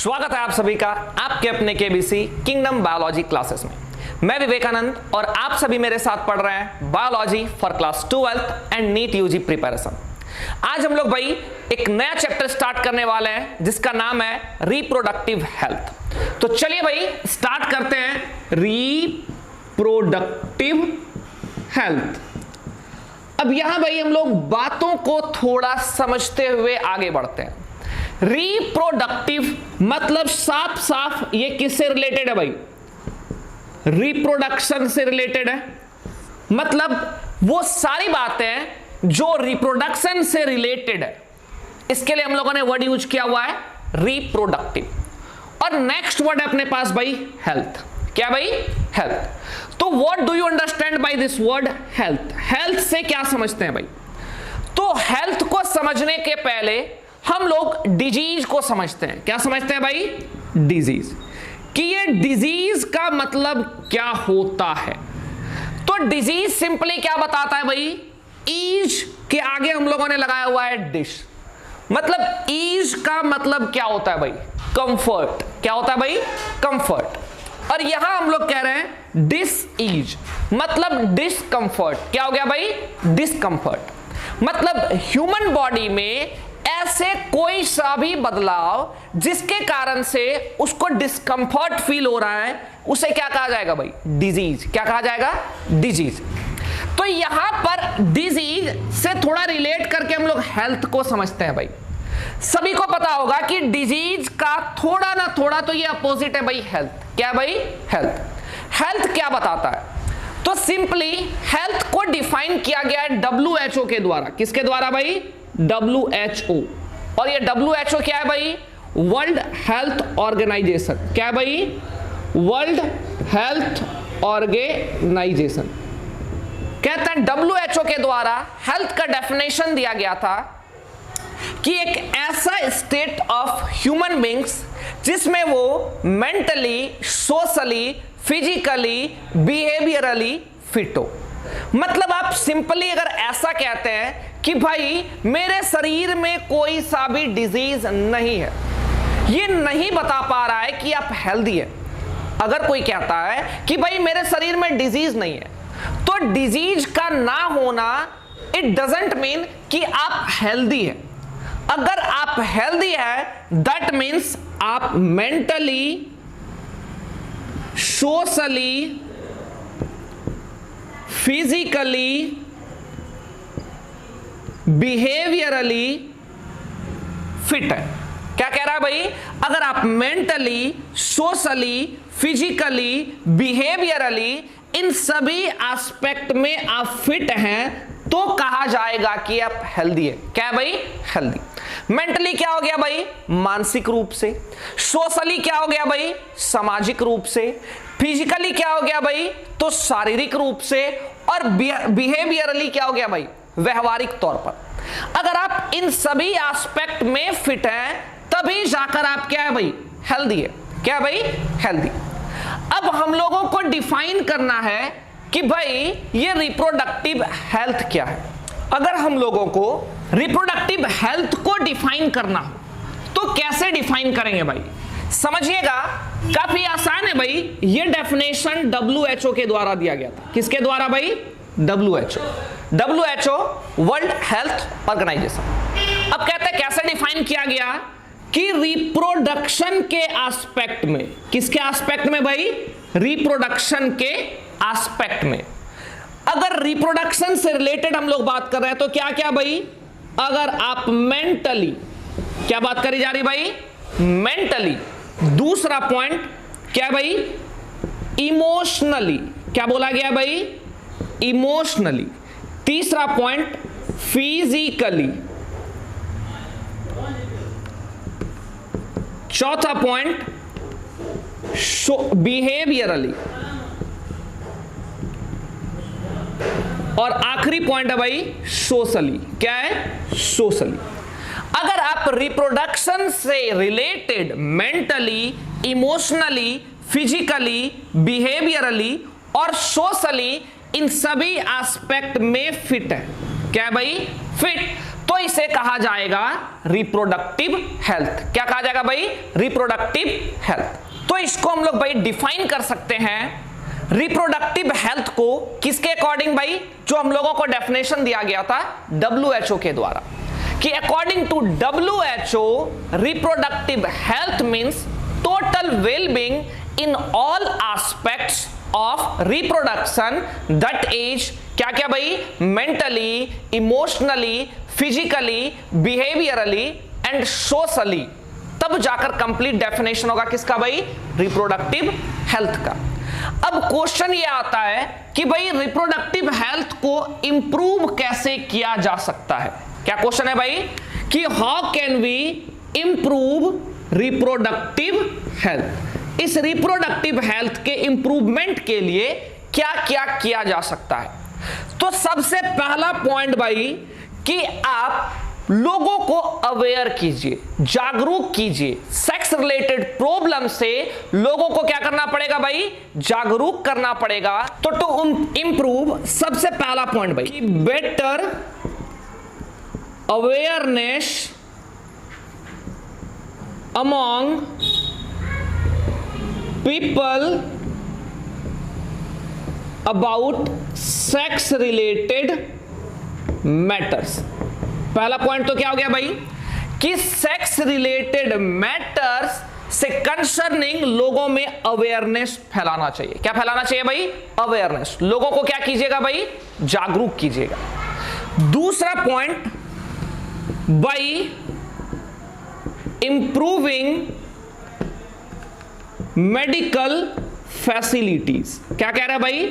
स्वागत है आप सभी का आपके अपने केबीसी किंगडम बायोलॉजी क्लासेस में। मैं विवेकानंद और आप सभी मेरे साथ पढ़ रहे हैं biology for class 12th and NEET UG preparation. आज हम लोग भाई एक नया चैप्टर स्टार्ट करने वाले हैं जिसका नाम है रिप्रोडक्टिव हेल्थ। तो चलिए भाई स्टार्ट करते हैं रिप्रोडक्टिव हेल्थ। अब यहां भाई हम लोग बातों को थोड़ा समझते हुए आगे बढ़ते हैं। रिप्रोडक्टिव मतलब साफ साफ ये किससे रिलेटेड है भाई? रिप्रोडक्शन से रिलेटेड है। मतलब वो सारी बातें जो रिप्रोडक्शन से रिलेटेड है, इसके लिए हम लोगों ने वर्ड यूज किया हुआ है रिप्रोडक्टिव। और नेक्स्ट वर्ड है अपने पास भाई हेल्थ। क्या भाई? हेल्थ। तो what do you understand by this word health? Health से क्या समझते हैं भाई? तो हेल्थ को समझने के पहले हम लोग डिजीज को समझते हैं। क्या समझते हैं भाई? डिजीज। कि ये डिजीज का मतलब क्या होता है। तो डिजीज सिंपली क्या बताता है भाई? ईज के आगे हम लोगों ने लगाया हुआ है डिश। मतलब ईज का मतलब क्या होता है भाई? कंफर्ट। क्या होता है भाई? कंफर्ट। और यहां हम लोग कह रहे हैं डिसईज मतलब डिसकंफर्ट। क्या हो गया भाई? डिसकंफर्ट। मतलब ह्यूमन बॉडी में ऐसे कोई सा भी बदलाव जिसके कारण से उसको डिस्कंफर्ट फील हो रहा है, उसे क्या कहा जाएगा भाई? डिजीज। क्या कहा जाएगा? डिजीज। तो यहां पर डिजीज से थोड़ा रिलेट करके हम लोग हेल्थ को समझते हैं भाई। सभी को पता होगा कि डिजीज का थोड़ा ना थोड़ा तो ये अपोजिट है भाई हेल्थ। क्या भाई? हेल्थ। हेल्थ क्या बताता है? तो सिंपली हेल्थ को डिफाइन किया गया है WHO के द्वारा। किसके द्वारा भाई? WHO। और ये WHO क्या है भाई? World health organisation. क्या है भाई? World health organisation. कहते हैं WHO के द्वारा हेल्थ का डेफिनेशन दिया गया था कि एक ऐसा स्टेट ऑफ ह्यूमन बींग्स जिसमें वो mentally, socially, physically, behaviourally fit हो। मतलब आप सिंपली अगर ऐसा कहते हैं कि भाई मेरे शरीर में कोई सा भी डिजीज नहीं है, ये नहीं बता पा रहा है कि आप हेल्दी है। अगर कोई कहता है कि भाई मेरे शरीर में डिजीज नहीं है, तो डिजीज का ना होना इट डजंट मीन कि आप हेल्दी है। अगर आप हेल्दी है दैट मीन्स आप mentally, socially, physically, behaviourally fit है। क्या कह रहा है भाई? अगर आप मेंटली, सोशली, फिजिकली, बिहेवियरली इन सभी एस्पेक्ट में आप फिट हैं तो कहा जाएगा कि आप हेल्दी है। क्या है भाई? हेल्दी। मेंटली क्या हो गया भाई? मानसिक रूप से। सोशली क्या हो गया भाई? सामाजिक रूप से। फिजिकली क्या हो गया भाई? तो शारीरिक रूप से। और बिहेवियरली क्या हो गया भाई? व्यवहारिक तौर पर। अगर आप इन सभी एस्पेक्ट में फिट हैं तभी जाकर आप क्या है भाई? हेल्दी है। क्या है भाई? हेल्दी। अब हम लोगों को डिफाइन करना है कि भाई ये रिप्रोडक्टिव हेल्थ क्या है। अगर हम लोगों को रिप्रोडक्टिव हेल्थ को डिफाइन करना हो तो कैसे डिफाइन करेंगे भाई? समझिएगा, काफी आसान है भाई। ये डेफिनेशन WHO के द्वारा दिया गया था। किसके द्वारा भाई? WHO world health organisation. अब कहते हैं कैसे डिफाइन किया गया कि रिप्रोडक्शन के एस्पेक्ट में। किसके एस्पेक्ट में भाई? रिप्रोडक्शन के एस्पेक्ट में। अगर रिप्रोडक्शन से रिलेटेड हम लोग बात कर रहे हैं तो क्या क्या भाई? अगर आप मेंटली, क्या बात करी जा रही भाई? मेंटली। दूसरा पॉइंट क्या भाई? इमोशनली। क्या बोला गया भाई? इमोशनली। तीसरा पॉइंट फिजिकली। चौथा पॉइंट बिहेवियरली। और आखिरी पॉइंट है भाई सोशली। क्या है? सोशली। अगर आप रिप्रोडक्शन से related mentally, emotionally, physically, behaviourally और सोशली इन सभी एस्पेक्ट में फिट है। क्या है भाई? फिट। तो इसे कहा जाएगा रिप्रोडक्टिव हेल्थ। क्या कहा जाएगा भाई? Reproductive health. तो इसको हम लोग भाई डिफाइन कर सकते हैं रिप्रोडक्टिव हेल्थ को किसके अकॉर्डिंग भाई? जो हम लोगों को डेफिनेशन दिया गया था WHO के द्वारा, कि according to WHO reproductive health means total wellbeing in all aspects of reproduction that is क्या क्या भाई? Mentally, emotionally, physically, behaviourally and socially. तब जाकर कंप्लीट डेफिनेशन होगा किसका भाई? रिप्रोडक्टिव हेल्थ का। अब क्वेश्चन ये आता है कि भाई रिप्रोडक्टिव हेल्थ को इंप्रूव कैसे किया जा सकता है? क्या क्वेश्चन है भाई? कि how can we improve reproductive health? इस रिप्रोडक्टिव हेल्थ के इंप्रूवमेंट के लिए क्या क्या किया जा सकता है? तो सबसे पहला पॉइंट भाई कि आप लोगों को अवेयर कीजिए, जागरूक कीजिए। सेक्स रिलेटेड प्रॉब्लम से लोगों को क्या करना पड़ेगा भाई? जागरूक करना पड़ेगा। तो टू इंप्रूव, सबसे पहला पॉइंट भाई, better awareness among people about sex related matters. पहला पॉइंट तो क्या हो गया भाई? कि सेक्स रिलेटेड मैटर्स से कंसर्निंग लोगों में अवेयरनेस फैलाना चाहिए। क्या फैलाना चाहिए भाई? अवेयरनेस। लोगों को क्या कीजिएगा भाई? जागरूक कीजिएगा। दूसरा point, by improving medical facilities. क्या कह रहा है भाई?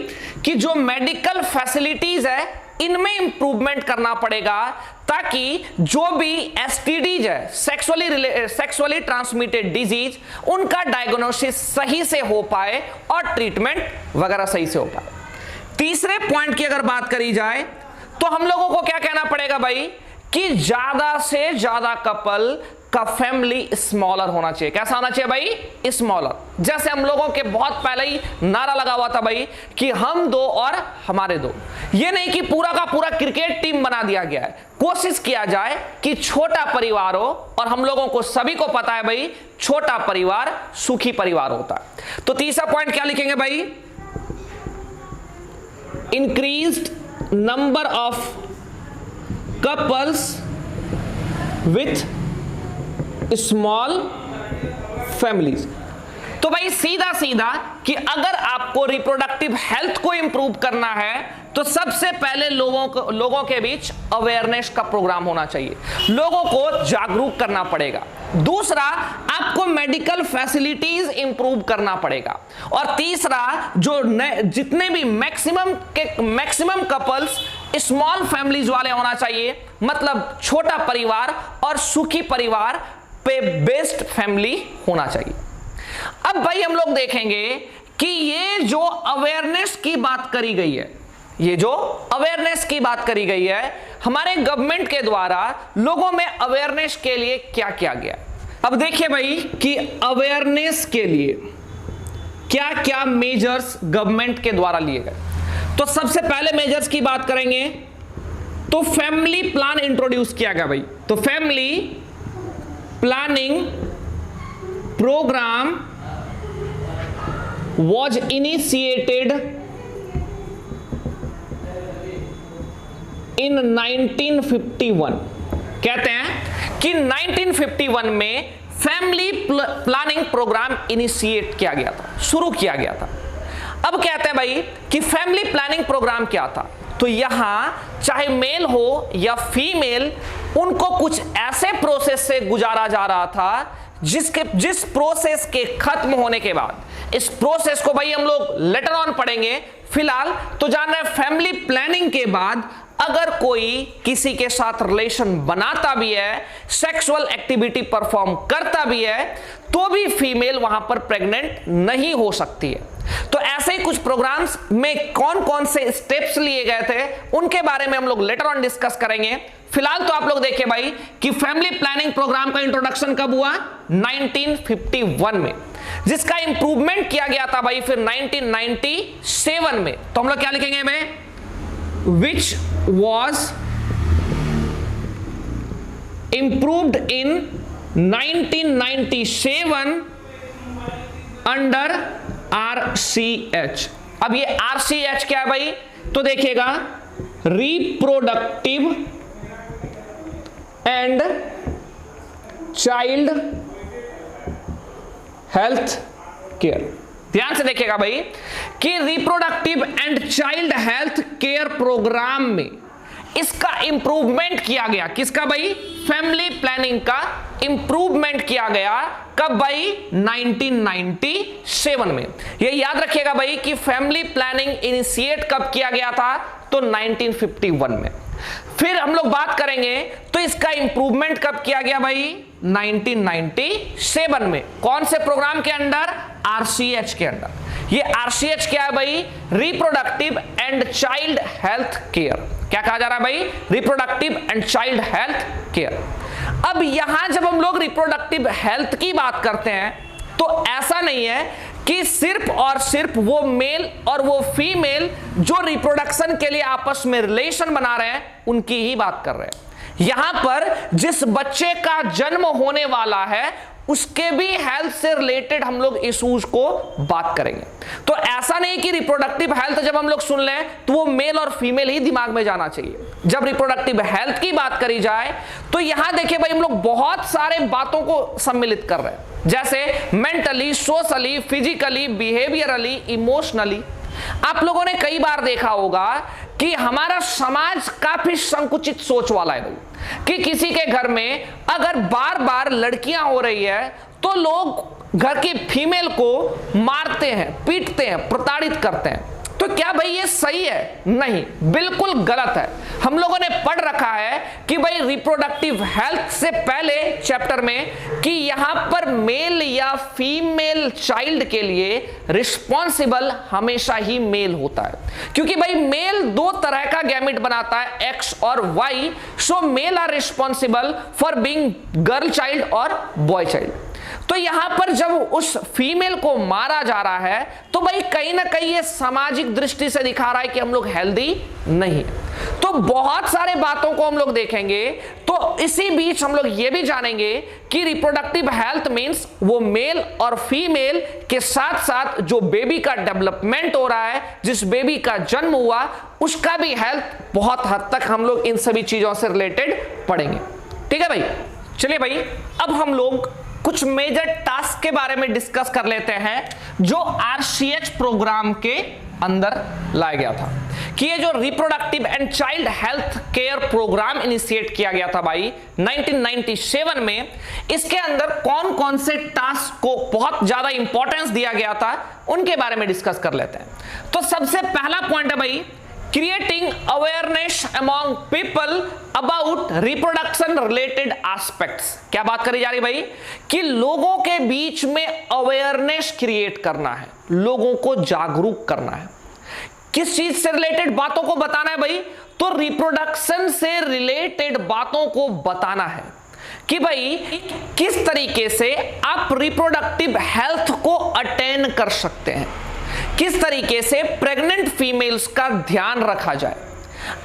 कि जो मेडिकल फैसिलिटीज है इनमें इंप्रूवमेंट करना पड़ेगा, ताकि जो भी एसटीडीज है, सेक्सुअली ट्रांसमिटेड डिजीज, उनका डायग्नोसिस सही से हो पाए और ट्रीटमेंट वगैरह सही से हो पाए। तीसरे पॉइंट की अगर बात करी जाए तो हम लोगों को क्या कहना पड़ेगा भाई? कि ज्यादा से ज्यादा कपल का फैमिली स्मॉलर होना चाहिए। कैसा होना चाहिए भाई? स्मॉलर। जैसे हम लोगों के बहुत पहले ही नारा लगा हुआ था भाई कि हम दो और हमारे दो। ये नहीं कि पूरा का पूरा क्रिकेट टीम बना दिया गया है। कोशिश किया जाए कि छोटा परिवार हो, और हम लोगों को सभी को पता है भाई छोटा परिवार सुखी परिवार होता है। तो तीसरा पॉइंट क्या लिखेंगे भाई? Increased number of couples with small families. तो भाई सीधा सीधा कि अगर आपको रिप्रोडक्टिव हेल्थ को इंप्रूव करना है तो सबसे पहले लोगों के बीच अवेयरनेस का प्रोग्राम होना चाहिए, लोगों को जागरूक करना पड़ेगा। दूसरा, आपको मेडिकल फैसिलिटीज इंप्रूव करना पड़ेगा। और तीसरा, जो जितने भी मैक्सिमम कपल्स स्मॉल फैमिलीज वाले होना चाहिए, मतलब छोटा परिवार और सुखी परिवार पे बेस्ड फैमिली होना चाहिए। अब भाई हम लोग देखेंगे कि ये जो अवेयरनेस की बात करी गई है, ये जो अवेयरनेस की बात करी गई है हमारे गवर्नमेंट के द्वारा, लोगों में अवेयरनेस के लिए क्या किया गया। अब देखिए भाई कि अवेयरनेस के लिए क्या क्या मेजर्स गवर्नमेंट के द्वारा लिए गए। तो सबसे पहले मेजर्स की बात करेंगे तो फैमिली प्लान इंट्रोड्यूस किया गया भाई। तो family planning programme was initiated in 1951। कहते हैं कि 1951 में फैमिली प्लानिंग प्रोग्राम इनिशिएट किया गया था, शुरू किया गया था। अब कहते हैं भाई कि फैमिली प्लानिंग प्रोग्राम क्या था। तो यहां चाहे मेल हो या फीमेल, उनको कुछ ऐसे प्रोसेस से गुजारा जा रहा था जिस प्रोसेस के खत्म होने के बाद, इस प्रोसेस को भाई हम लोग लेटर ऑन पढ़ेंगे, फिलहाल तो जान रहे हैं फैमिली प्लानिंग के बाद अगर कोई किसी के साथ रिलेशन बनाता भी है, सेक्सुअल एक्टिविटी परफॉर्म करता भी है, तो भी फीमेल वहां पर प्रेग्नेंट नहीं हो सकती है। तो ऐसे ही कुछ प्रोग्राम्स में कौन कौन से स्टेप्स लिए गए थे उनके बारे में हम लोग लेटर ऑन डिस्कस करेंगे। फिलहाल तो आप लोग देखिए भाई कि फैमिली प्लानिंग प्रोग्राम का इंट्रोडक्शन कब हुआ? 1951 में, जिसका इंप्रूवमेंट किया गया था भाई फिर 1997 में। तो हम लोग क्या लिखेंगे में? Which was improved in 1997 under RCH। अब ये RCH क्या है भाई, तो देखिएगा reproductive and child health care. ध्यान से देखिएगा भाई कि reproductive and child health care programme में इसका इंप्रूवमेंट किया गया। किसका भाई, फैमिली प्लानिंग का इंप्रूवमेंट किया गया। कब भाई, 1997 में। ये याद रखिएगा भाई कि फैमिली प्लानिंग इनिशिएट कब किया गया था, तो 1951 में। फिर हम लोग बात करेंगे तो इसका इंप्रूवमेंट कब किया गया भाई, 1997 में। कौन से प्रोग्राम के अंडर, RCH के अंडर। ये RCH क्या है भाई, reproductive and child health care. क्या कहा जा रहा है भाई, reproductive and child health care. अब यहां जब हम लोग रिप्रोडक्टिव हेल्थ की बात करते हैं तो ऐसा नहीं है कि सिर्फ और सिर्फ वो मेल और वो फीमेल जो रिप्रोडक्शन के लिए आपस में रिलेशन बना रहे हैं उनकी ही बात कर रहे हैं। यहां पर जिस बच्चे का जन्म होने वाला है उसके भी हेल्थ से रिलेटेड हम लोग इश्यूज को बात करेंगे। तो ऐसा नहीं कि रिप्रोडक्टिव हेल्थ जब हम लोग सुन लें तो वो मेल और फीमेल ही दिमाग में जाना चाहिए। जब रिप्रोडक्टिव हेल्थ की बात करी जाए तो यहां देखिए भाई हम लोग बहुत सारे बातों को सम्मिलित कर रहे हैं, जैसे mentally, socially, physically, behaviourally, emotionally. आप लोगों ने कई बार देखा होगा कि हमारा समाज काफी संकुचित सोच वाला है भाई, कि किसी के घर में अगर बार बार लड़कियां हो रही है तो लोग घर की फीमेल को मारते हैं, पीटते हैं, प्रताड़ित करते हैं। तो क्या भाई ये सही है? नहीं, बिल्कुल गलत है। हम लोगों ने पढ़ रखा है कि भाई रिप्रोडक्टिव हेल्थ से पहले चैप्टर में कि यहां पर मेल या फीमेल चाइल्ड के लिए रिस्पॉन्सिबल हमेशा ही मेल होता है, क्योंकि भाई मेल दो तरह का गैमेट बनाता है, X और Y। So male are responsible for being girl child और बॉय चाइल्ड। तो यहां पर जब उस फीमेल को मारा जा रहा है तो भाई कहीं ना कहीं ये सामाजिक दृष्टि से दिखा रहा है कि हम लोग हेल्दी नहीं है। तो बहुत सारे बातों को हम लोग देखेंगे। तो इसी बीच हम लोग ये भी जानेंगे कि रिप्रोडक्टिव हेल्थ मींस वो मेल और फीमेल के साथ साथ जो बेबी का डेवलपमेंट हो रहा है, जिस बेबी का जन्म हुआ उसका भी हेल्थ बहुत हद तक हम लोग इन सभी चीजों से रिलेटेड पढ़ेंगे। ठीक है भाई, चलिए भाई अब हम लोग कुछ मेजर टास्क के बारे में डिस्कस कर लेते हैं जो RCH प्रोग्राम के अंदर लाया गया था। कि ये जो reproductive and child health care programme initiate किया गया था भाई 1997 में, इसके अंदर कौन कौन से टास्क को बहुत ज्यादा इंपॉर्टेंस दिया गया था उनके बारे में डिस्कस कर लेते हैं। तो सबसे पहला पॉइंट है भाई creating awareness among people about reproduction related aspects. क्या बात करी जा रही भाई कि लोगों के बीच में अवेयरनेस क्रिएट करना है, लोगों को जागरूक करना है। किस चीज से रिलेटेड बातों को बताना है भाई, तो रिप्रोडक्शन से रिलेटेड बातों को बताना है कि भाई किस तरीके से आप रिप्रोडक्टिव हेल्थ को अटेन कर सकते हैं, किस तरीके से प्रेग्नेंट फीमेल्स का ध्यान रखा जाए,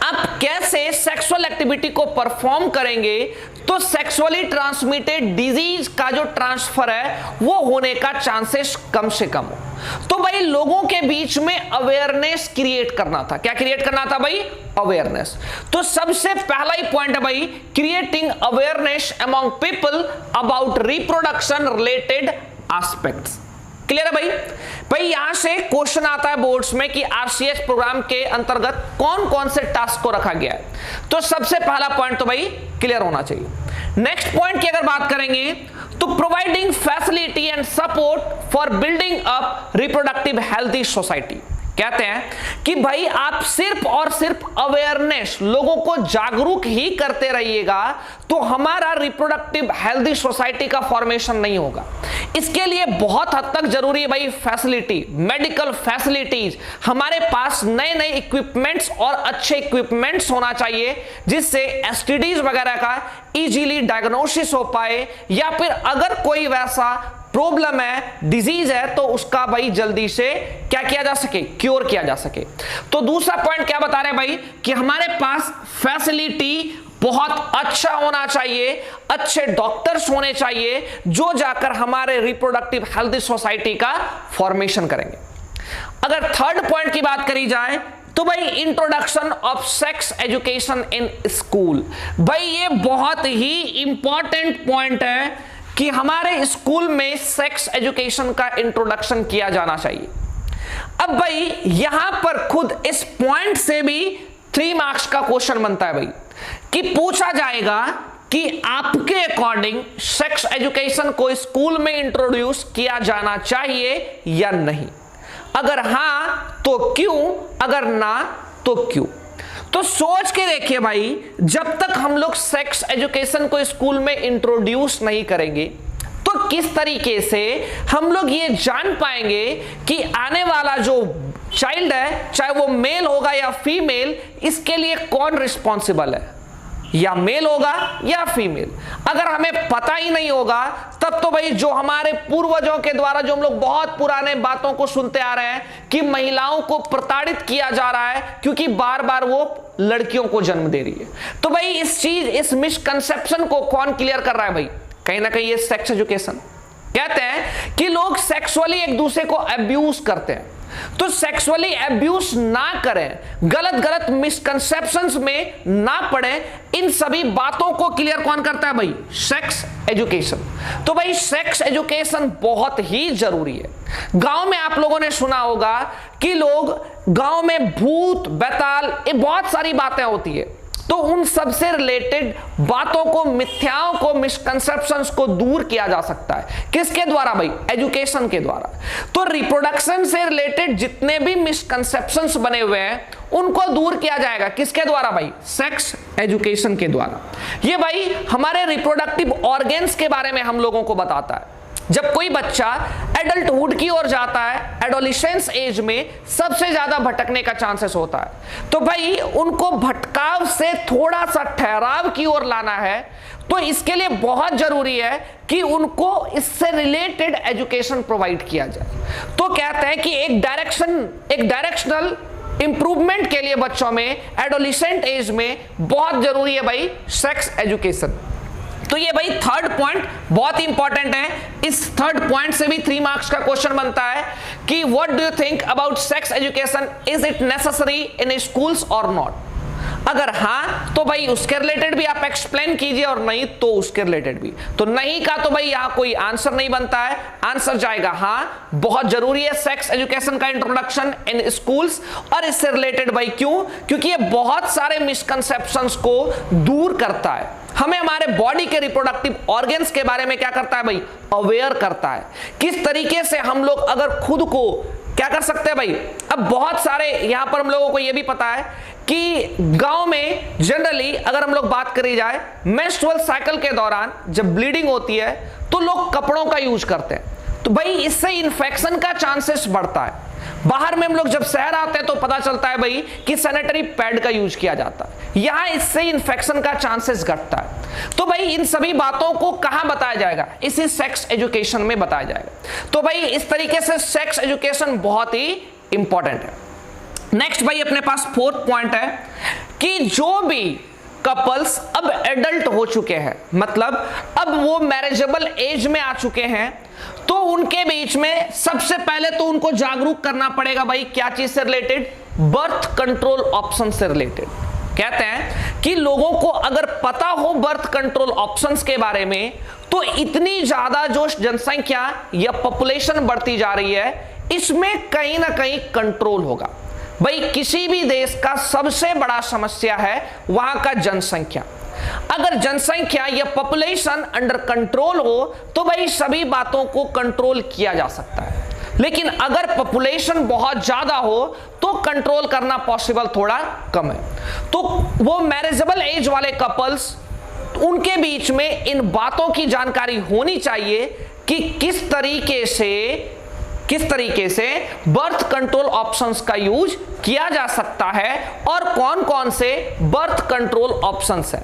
आप कैसे सेक्सुअल एक्टिविटी को परफॉर्म करेंगे तो सेक्सुअली ट्रांसमिटेड डिजीज का जो ट्रांसफर है वो होने का चांसेस कम से कम हो। तो भाई लोगों के बीच में अवेयरनेस क्रिएट करना था। क्या क्रिएट करना था भाई? अवेयरनेस। तो सबसे पहला ही पॉइंट है भाई creating awareness among people about reproduction related aspects. Clear है भाई? भाई यहां से क्वेश्चन आता है बोर्ड्स में कि RCH प्रोग्राम के अंतर्गत कौन कौन से टास्क को रखा गया है। तो सबसे पहला पॉइंट तो भाई क्लियर होना चाहिए। नेक्स्ट पॉइंट की अगर बात करेंगे तो providing facility and support for building up reproductive healthy society. कहते हैं कि भाई आप सिर्फ और सिर्फ अवेयरनेस, लोगों को जागरूक ही करते रहिएगा तो हमारा रिप्रोडक्टिव हेल्दी सोसाइटी का फॉर्मेशन नहीं होगा। इसके लिए बहुत हद तक जरूरी है भाई फैसिलिटी, मेडिकल फैसिलिटीज। हमारे पास नए नए इक्विपमेंट्स और अच्छे इक्विपमेंट्स होना चाहिए जिससे STDs वगैरह का इजीली डायग्नोसिस हो पाए, या फिर अगर कोई वैसा प्रॉब्लम है, डिजीज है, तो उसका भाई जल्दी से क्या किया जा सके, क्योर किया जा सके। तो दूसरा पॉइंट क्या बता रहे हैं भाई कि हमारे पास फैसिलिटी बहुत अच्छा होना चाहिए, अच्छे डॉक्टर्स होने चाहिए जो जाकर हमारे रिप्रोडक्टिव हेल्दी सोसाइटी का फॉर्मेशन करेंगे। अगर थर्ड पॉइंट की बात करी जाए तो भाई introduction of sex education in school. भाई ये बहुत ही इंपॉर्टेंट पॉइंट है कि हमारे स्कूल में सेक्स एजुकेशन का इंट्रोडक्शन किया जाना चाहिए। अब भाई यहां पर खुद इस पॉइंट से भी 3 मार्क्स का क्वेश्चन बनता है भाई, कि पूछा जाएगा कि आपके अकॉर्डिंग सेक्स एजुकेशन को स्कूल में इंट्रोड्यूस किया जाना चाहिए या नहीं। अगर हां तो क्यों, अगर ना तो क्यों। तो सोच के देखिए भाई, जब तक हम लोग सेक्स एजुकेशन को स्कूल में इंट्रोड्यूस नहीं करेंगे तो किस तरीके से हम लोग ये जान पाएंगे कि आने वाला जो चाइल्ड है, चाहे वो मेल होगा या फीमेल, इसके लिए कौन रिस्पॉन्सिबल है, या मेल होगा या फीमेल। अगर हमें पता ही नहीं होगा तब तो भाई जो हमारे पूर्वजों के द्वारा जो हम लोग बहुत पुराने बातों को सुनते आ रहे हैं कि महिलाओं को प्रताड़ित किया जा रहा है क्योंकि बार बार वो लड़कियों को जन्म दे रही है, तो भाई इस मिसकंसेप्शन को कौन क्लियर कर रहा है भाई? कहीं ना कहीं ये सेक्स एजुकेशन। कहते हैं कि लोग सेक्सुअली एक दूसरे को अब्यूज करते हैं, तो सेक्सुअली अब्यूज ना करें, गलत गलत मिसकंसेप्शंस में ना पड़े, इन सभी बातों को क्लियर कौन करता है भाई? Sex education. तो भाई सेक्स एजुकेशन बहुत ही जरूरी है। गांव में आप लोगों ने सुना होगा कि लोग गांव में भूत बेताल, ये बहुत सारी बातें होती है, तो उन सबसे रिलेटेड बातों को, मिथ्याओं को, मिसकंसेप्शंस को दूर किया जा सकता है। किसके द्वारा भाई? एजुकेशन के द्वारा। तो रिप्रोडक्शन से रिलेटेड जितने भी मिसकंसेप्शंस बने हुए हैं उनको दूर किया जाएगा। किसके द्वारा भाई? सेक्स एजुकेशन के द्वारा। ये भाई हमारे रिप्रोडक्टिव ऑर्गन्स के बारे में हम लोगों को बताता है। जब कोई बच्चा एडल्टहुड की ओर जाता है, एडोलेसेंस एज में सबसे ज्यादा भटकने का चांसेस होता है, तो भाई उनको भटकाव से थोड़ा सा ठहराव की ओर लाना है। तो इसके लिए बहुत जरूरी है कि उनको इससे रिलेटेड एजुकेशन प्रोवाइड किया जाए। तो कहते हैं कि एक डायरेक्शनल इंप्रूवमेंट के लिए बच्चों में एडोलेसेंट एज में बहुत जरूरी है भाई सेक्स एजुकेशन। तो ये भाई थर्ड पॉइंट बहुत इंपॉर्टेंट है। इस थर्ड पॉइंट से भी 3 मार्क्स का क्वेश्चन बनता है कि what do you think about sex education, is it necessary in schools और नॉट। अगर हां तो भाई उसके रिलेटेड भी आप एक्सप्लेन कीजिए, और नहीं तो उसके रिलेटेड भी। तो नहीं का तो भाई यहां कोई आंसर नहीं बनता है, आंसर जाएगा हां, बहुत जरूरी है सेक्स एजुकेशन का इंट्रोडक्शन इन स्कूल्स। और इससे रिलेटेड भाई क्यों? क्योंकि ये बहुत सारे मिसकंसेप्शंस को दूर करता है, हमें हमारे बॉडी के रिप्रोडक्टिव ऑर्गन्स के बारे में क्या करता है भाई? अवेयर करता है। किस तरीके से हम लोग अगर खुद को क्या कर सकते हैं भाई? अब बहुत सारे यहां पर हम लोगों को यह भी पता है कि गांव में जनरली अगर हम लोग बात करी जाए, मेंस्ट्रुअल साइकिल के दौरान जब ब्लीडिंग होती है तो लोग कपड़ों का यूज करते हैं, तो भाई इससे इंफेक्शन का चांसेस बढ़ता है। बाहर में हम लोग जब शहर आते हैं तो पता चलता है भाई कि सैनिटरी पैड का यूज किया जाता है, यहां इससे इंफेक्शन का चांसेस घटता है। तो भाई इन सभी बातों को कहां बताया जाएगा? इसी सेक्स एजुकेशन में बताया जाएगा। तो भाई इस तरीके से सेक्स एजुकेशन बहुत ही इंपॉर्टेंट है। नेक्स्ट भाई अपने पास 4th पॉइंट है कि जो भी कपल्स अब एडल्ट हो चुके हैं, मतलब अब वो मैरिजेबल एज में आ चुके हैं, तो उनके बीच में सबसे पहले तो उनको जागरूक करना पड़ेगा भाई क्या चीज से रिलेटेड? बर्थ कंट्रोल ऑप्शन से रिलेटेड। कहते हैं कि लोगों को अगर पता हो बर्थ कंट्रोल ऑप्शंस के बारे में, तो इतनी ज्यादा जो जनसंख्या या पॉपुलेशन बढ़ती जा रही है, इसमें कहीं ना कहीं कंट्रोल होगा। भाई किसी भी देश का सबसे बड़ा समस्या है वहां का जनसंख्या। अगर जनसंख्या या पॉपुलेशन अंडर कंट्रोल हो तो भाई सभी बातों को कंट्रोल किया जा सकता है, लेकिन अगर पॉपुलेशन बहुत ज्यादा हो तो कंट्रोल करना पॉसिबल थोड़ा कम है। तो वो मैरिजेबल एज वाले कपल्स, उनके बीच में इन बातों की जानकारी होनी चाहिए कि किस तरीके से बर्थ कंट्रोल ऑप्शंस का यूज किया जा सकता है और कौन कौन से बर्थ कंट्रोल ऑप्शंस हैं।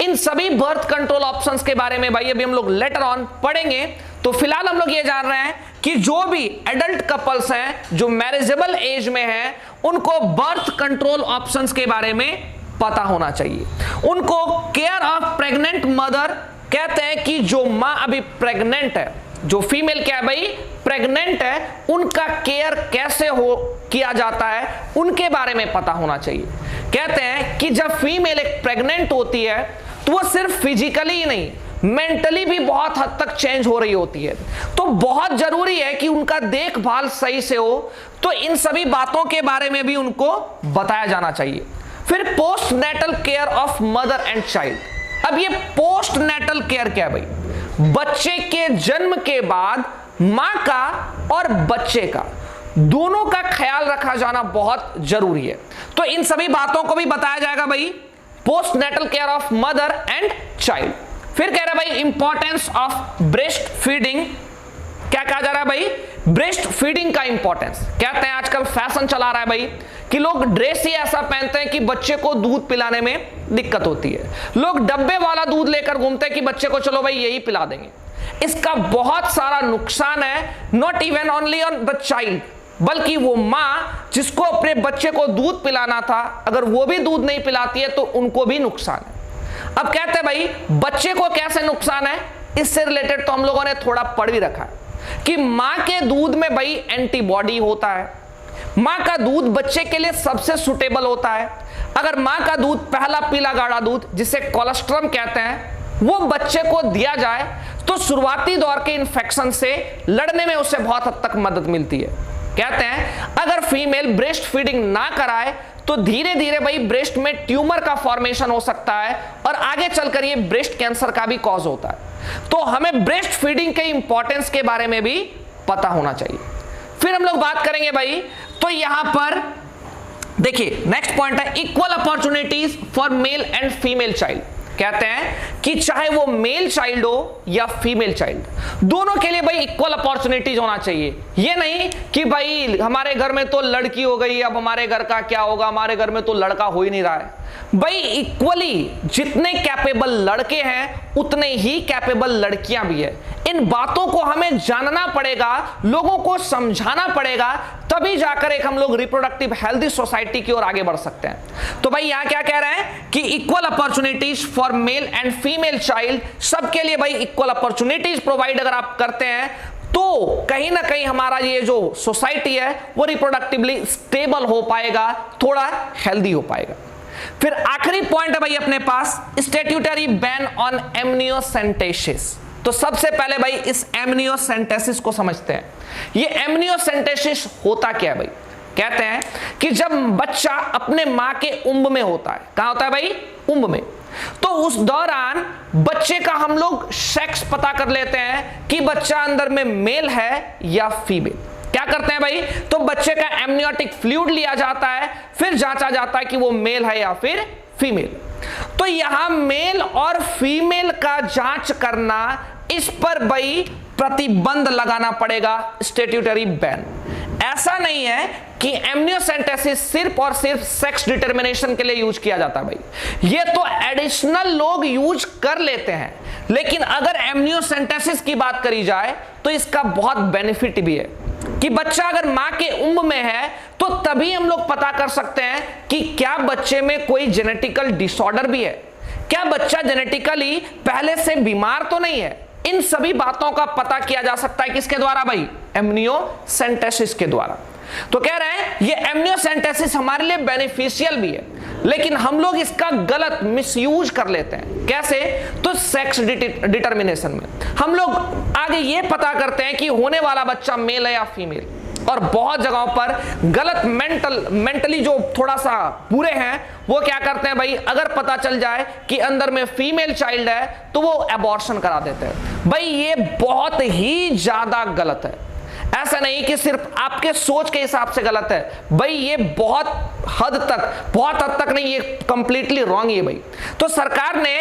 इन सभी बर्थ कंट्रोल ऑप्शंस के बारे में भाई अभी हम लोग लेटर ऑन पढ़ेंगे। तो फिलहाल हम लोग ये जान रहे हैं कि जो भी एडल्ट कपल्स हैं जो मैरिजेबल एज में हैं, उनको बर्थ कंट्रोल ऑप्शंस के बारे में पता होना चाहिए। उनको केयर ऑफ प्रेग्नेंट मदर कहते हैं कि जो मां अभी प्रेग्नेंट है, जो फीमेल क्या है भाई, प्रेग्नेंट है, उनका केयर कैसे हो किया जाता है उनके बारे में पता होना चाहिए। कहते हैं कि जब फीमेल एक प्रेग्नेंट होती है तो वो सिर्फ फिजिकली ही नहीं, मेंटली भी बहुत हद तक चेंज हो रही होती है, तो बहुत जरूरी है कि उनका देखभाल सही से हो। तो इन सभी बातों के बारे में भी उनको बताया जाना चाहिए। फिर post natal care of mother and child. अब ये पोस्ट नेटल केयर क्या है भाई, बच्चे के जन्म के बाद मां का और बच्चे का दोनों का ख्याल रखा जाना बहुत जरूरी है। तो इन सभी बातों को भी बताया जाएगा भाई, post natal care of mother and child. फिर कह रहा है भाई इंपॉर्टेंस ऑफ ब्रेस्ट फीडिंग। क्या कहा जा रहा है भाई, ब्रेस्ट फीडिंग का इंपॉर्टेंस। कहते हैं आजकल फैशन चला रहा है भाई कि लोग ड्रेस ही ऐसा पहनते हैं कि बच्चे को दूध पिलाने में दिक्कत होती है। लोग डब्बे वाला दूध लेकर घूमते हैं कि बच्चे को चलो भाई यही पिला देंगे। इसका बहुत सारा नुकसान है, not even only on the child, बल्कि वो मां जिसको अपने बच्चे को दूध पिलाना था, अगर वो भी दूध नहीं पिलाती है तो उनको भी नुकसान है। अब कहते हैं भाई बच्चे को कैसे नुकसान है, इससे रिलेटेड तो हम लोगों ने थोड़ा पढ़ भी रखा है कि मां के दूध में भाई एंटीबॉडी होता है। मां का दूध बच्चे के लिए सबसे सुटेबल होता है। अगर मां का दूध, पहला पीला गाढ़ा दूध जिसे कोलेस्ट्रम कहते हैं, वो बच्चे को दिया जाए तो शुरुआती दौर के इंफेक्शन से लड़ने में उसे बहुत हद तक मदद मिलती है। कहते हैं अगर फीमेल ब्रेस्ट फीडिंग ना कराए तो धीरे धीरे भाई ब्रेस्ट में ट्यूमर का फॉर्मेशन हो सकता है और आगे चलकर ये ब्रेस्ट कैंसर का भी कॉज होता है। तो हमें ब्रेस्ट फीडिंग के इंपॉर्टेंस के बारे में भी पता होना चाहिए। फिर हम लोग बात करेंगे भाई, तो यहां पर देखिए नेक्स्ट पॉइंट है equal opportunities for male and female child. कहते हैं कि चाहे वो मेल चाइल्ड हो या फीमेल चाइल्ड, दोनों के लिए भाई इक्वल अपॉर्चुनिटीज होना चाहिए। ये नहीं कि भाई हमारे घर में तो लड़की हो गई, अब हमारे घर का क्या होगा, हमारे घर में तो लड़का हो ही नहीं रहा है। भाई इक्वली जितने कैपेबल लड़के हैं उतने ही कैपेबल लड़कियां भी है। इन बातों को हमें जानना पड़ेगा, लोगों को समझाना पड़ेगा, तभी जाकर एक हम लोग रिप्रोडक्टिव हेल्दी सोसाइटी की ओर आगे बढ़ सकते हैं। तो भाई यहां क्या कह रहे हैं कि equal opportunities for male and female child, सबके लिए भाई इक्वल अपॉर्चुनिटीज प्रोवाइड अगर आप करते हैं तो कहीं ना कहीं हमारा ये जो सोसाइटी है वो रिप्रोडक्टिवली स्टेबल हो पाएगा, थोड़ा हेल्दी हो पाएगा। फिर आखिरी पॉइंट है भाई अपने पास स्टैट्यूटरी बैन ऑन एमनियोसेंटेसिस। तो सबसे पहले भाई इस एमनियोसेंटेसिस को समझते हैं। ये एमनियोसेंटेसिस होता क्या है भाई, कहते हैं कि जब बच्चा अपने मां के उम्ब में होता है, कहां होता है भाई, उम्ब में, तो उस दौरान बच्चे का हम लोग सेक्स पता कर लेते हैं कि बच्चा अंदर में मेल है या फीमेल। क्या करते हैं भाई, तो बच्चे का एमनियोटिक फ्लूइड लिया जाता है, फिर जांचा जाता है कि वो मेल है या फिर फीमेल। तो यहां मेल और फीमेल का जांच करना, इस पर भाई प्रतिबंध लगाना पड़ेगा, स्टैट्यूटरी बैन। ऐसा नहीं है कि एमनियोसेंटेसिस सिर्फ और सिर्फ सेक्स डिटर्मिनेशन के लिए यूज किया जाता है भाई, ये तो एडिशनल लोग यूज कर लेते हैं, लेकिन अगर एमनियोसेंटेसिस की बात करी जाए तो इसका बहुत बेनिफिट भी है कि बच्चा अगर मां के उम्र में है तो तभी हम लोग पता कर सकते हैं कि क्या बच्चे में कोई जेनेटिकल डिसऑर्डर भी है, क्या बच्चा जेनेटिकली पहले से बीमार तो नहीं है। इन सभी बातों का पता किया जा सकता है किसके द्वारा भाई, एमनियोसेंटेसिस के द्वारा। तो कह रहे हैं ये एमनियोसेंटेसिस हमारे लिए बेनिफिशियल भी है, लेकिन हम लोग इसका गलत मिसयूज कर लेते हैं। कैसे, तो सेक्स डिटर्मिनेशन में हम लोग आगे ये पता करते हैं कि होने वाला बच्चा मेल है या फीमेल, और बहुत जगहों पर गलत मेंटली जो थोड़ा सा बुरे हैं वो क्या करते हैं भाई, अगर पता चल जाए कि अंदर में फीमेल चाइल्ड है तो वो एबॉर्शन करा देते हैं। भाई ये बहुत ही ज्यादा गलत है। ऐसा नहीं कि सिर्फ आपके सोच के हिसाब से गलत है भाई, ये बहुत हद तक नहीं, ये कंप्लीटली रॉन्ग है भाई। तो सरकार ने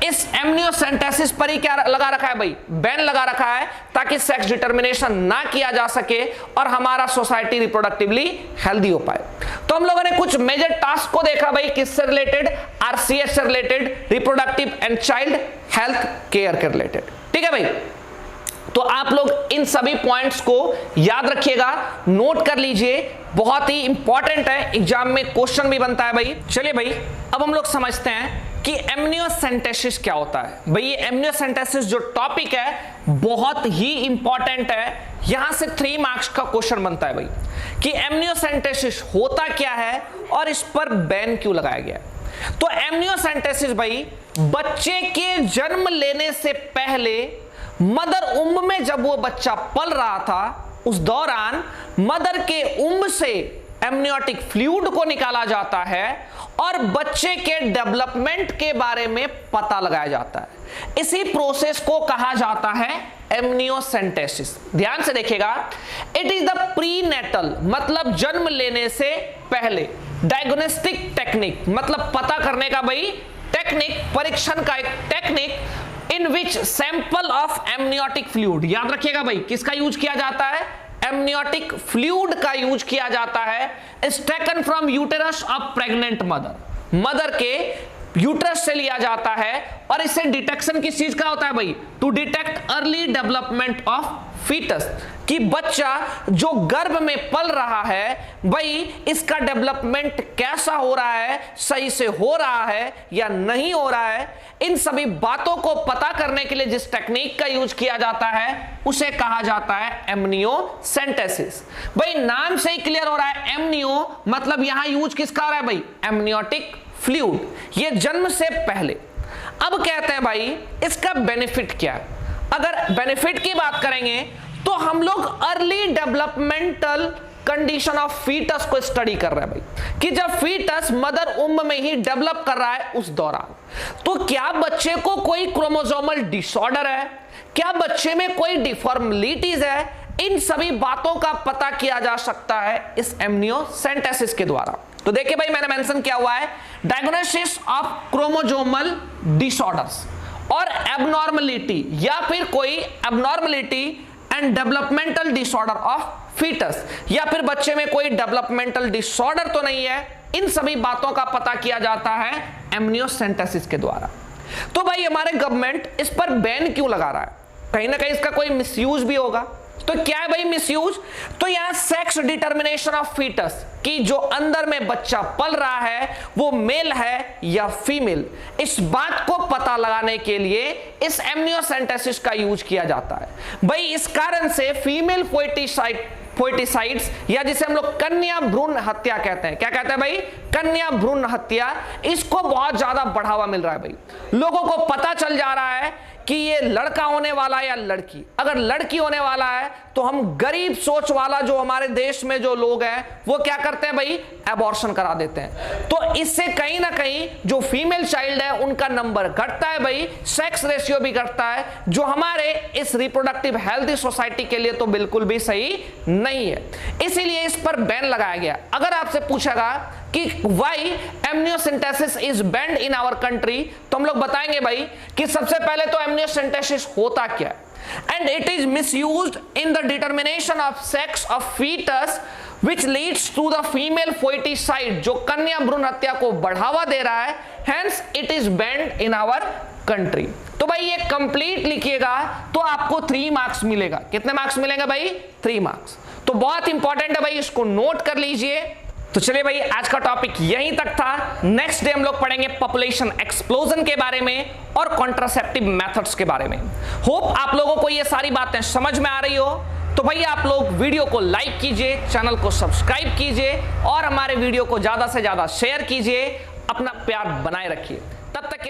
इस एमनियोसेंटेसिस पर ही क्या लगा रखा है भाई, बैन लगा रखा है, ताकि सेक्स डिटर्मिनेशन ना किया जा सके और हमारा सोसाइटी रिप्रोडक्टिवली हेल्दी हो पाए। तो हम लोगों ने कुछ मेजर टास्क को देखा भाई, किससे रिलेटेड, आरसीएच से related, reproductive and child health care के रिलेटेड। ठीक है भाई, तो आप लोग इन सभी पॉइंट्स को याद रखिएगा, नोट कर लीजिए बहुत ही इंपॉर्टेंट है, एग्जाम में क्वेश्चन भी बनता है भाई। चलिए भाई अब हम लोग समझते हैं कि एमनियोसेंटेसिस क्या होता है। भाई ये एमनियोसेंटेसिस जो टॉपिक है बहुत ही इंपॉर्टेंट है, यहां से 3 मार्क्स का क्वेश्चन बनता है भाई कि एमनियोसेंटेसिस होता क्या है और इस पर बैन क्यों लगाया गया है। तो एमनियोसेंटेसिस भाई बच्चे के जन्म लेने से पहले मदर उम्ब में जब वो बच्चा पल रहा था उस दौरान मदर के उम्ब से एमनियोटिक फ्लूइड को निकाला जाता है और बच्चे के डेवलपमेंट के बारे में पता लगाया जाता है। इसी प्रोसेस को कहा जाता है एमनियोसेंटेसिस। ध्यान से देखिएगा, इट इज द प्रीनेटल मतलब जन्म लेने से पहले, डायग्नोस्टिक टेक्निक मतलब पता करने का भाई टेक्निक, परीक्षण का एक technique in which sample of amniotic fluid, याद रखिएगा भाई किसका यूज किया जाता है, एमनियोटिक फ्लूइड का यूज किया जाता है, is taken from uterus of pregnant mother, mother के यूट्रस से लिया जाता है और इससे डिटेक्शन किस चीज का होता है भाई, to detect early development of foetus, कि बच्चा जो गर्भ में पल रहा है भाई इसका डेवलपमेंट कैसा हो रहा है, सही से हो रहा है या नहीं हो रहा है, इन सभी बातों को पता करने के लिए जिस टेक्निक का यूज किया जाता है उसे कहा जाता है एमनियोसेंटेसिस। भाई नाम से ही क्लियर हो रहा है, एमनियो मतलब यहां यूज किसका हो रहा है भाई, एमनियोटिक फ्लूइड, ये जन्म से पहले। अब कहते हैं भाई इसका बेनिफिट क्या है। अगर बेनिफिट की बात करेंगे तो हम लोग early developmental condition of foetus को स्टडी कर रहे हैं भाई, कि जब फीटस मदर उम्ब में ही डेवलप कर रहा है उस दौरान, तो क्या बच्चे को कोई क्रोमोसोमल डिसऑर्डर है, क्या बच्चे में कोई डिफॉर्मिलिटीज है, इन सभी बातों का पता किया जा सकता है इस एमनियोसेंटेसिस के द्वारा। तो देखिए भाई मैंने मेंशन किया हुआ है डायग्नोसिस ऑफ क्रोमोसोमल डिसऑर्डर्स और एबनॉर्मलिटी या फिर कोई abnormality and developmental disorder of foetus, या फिर बच्चे में कोई डेवलपमेंटल डिसऑर्डर तो नहीं है, इन सभी बातों का पता किया जाता है एमनियोसेंटेसिस के द्वारा। तो भाई हमारे गवर्नमेंट इस पर बैन क्यों लगा रहा है, कहीं ना कहीं इसका कोई मिसयूज भी होगा। तो क्या है भाई मिसयूज, तो यहां सेक्स डिटर्मिनेशन ऑफ फीटस, कि जो अंदर में बच्चा पल रहा है वो मेल है या फीमेल, इस बात को पता लगाने के लिए इस एमनियोसेंटेसिस का यूज किया जाता है। भाई इस कारण से फीमेल फोएटिसाइड्स या जिसे हम लोग कन्या भ्रूण हत्या कहते हैं, क्या कहते हैं भाई, कन्या भ्रूण हत्या, इसको बहुत ज्यादा बढ़ावा मिल रहा है भाई। लोगों को पता चल जा रहा है कि ये लड़का होने वाला है या लड़की, अगर लड़की होने वाला है तो हम गरीब सोच वाला जो हमारे देश में जो लोग हैं वो क्या करते हैं भाई, एबॉर्शन करा देते हैं। तो इससे कहीं ना कहीं जो फीमेल चाइल्ड है उनका नंबर घटता है भाई, सेक्स रेशियो भी घटता है, जो हमारे इस रिप्रोडक्टिव हेल्थ सोसाइटी के लिए तो बिल्कुल भी सही नहीं है। इसीलिए इस पर बैन लगाया गया। अगर आपसे पूछेगा कि why amniocentesis is banned in our country, तो हम लोग बताएंगे भाई कि सबसे पहले तो एमनियोसेंटेसिस होता क्या है, and it is misused in the determination of sex of foetus which leads to the female foeticide, जो कन्या भ्रूण हत्या को बढ़ावा दे रहा है, hence it is banned in our country। तो भाई ये कंप्लीट लिखिएगा तो आपको 3 मार्क्स मिलेगा। कितने मार्क्स मिलेंगे भाई, 3 मार्क्स। तो बहुत इंपॉर्टेंट है भाई, इसको नोट कर लीजिए। तो चलिए भाई आज का टॉपिक यहीं तक था। नेक्स्ट डे हम लोग पढ़ेंगे पॉपुलेशन एक्सप्लोजन के बारे में और कॉन्ट्रासेप्टिव मेथड्स के बारे में। होप आप लोगों को ये सारी बातें समझ में आ रही हो। तो भैया आप लोग वीडियो को लाइक कीजिए, चैनल को सब्सक्राइब कीजिए और हमारे वीडियो को ज्यादा से ज्यादा शेयर कीजिए। अपना प्यार बनाए रखिए। तब तक के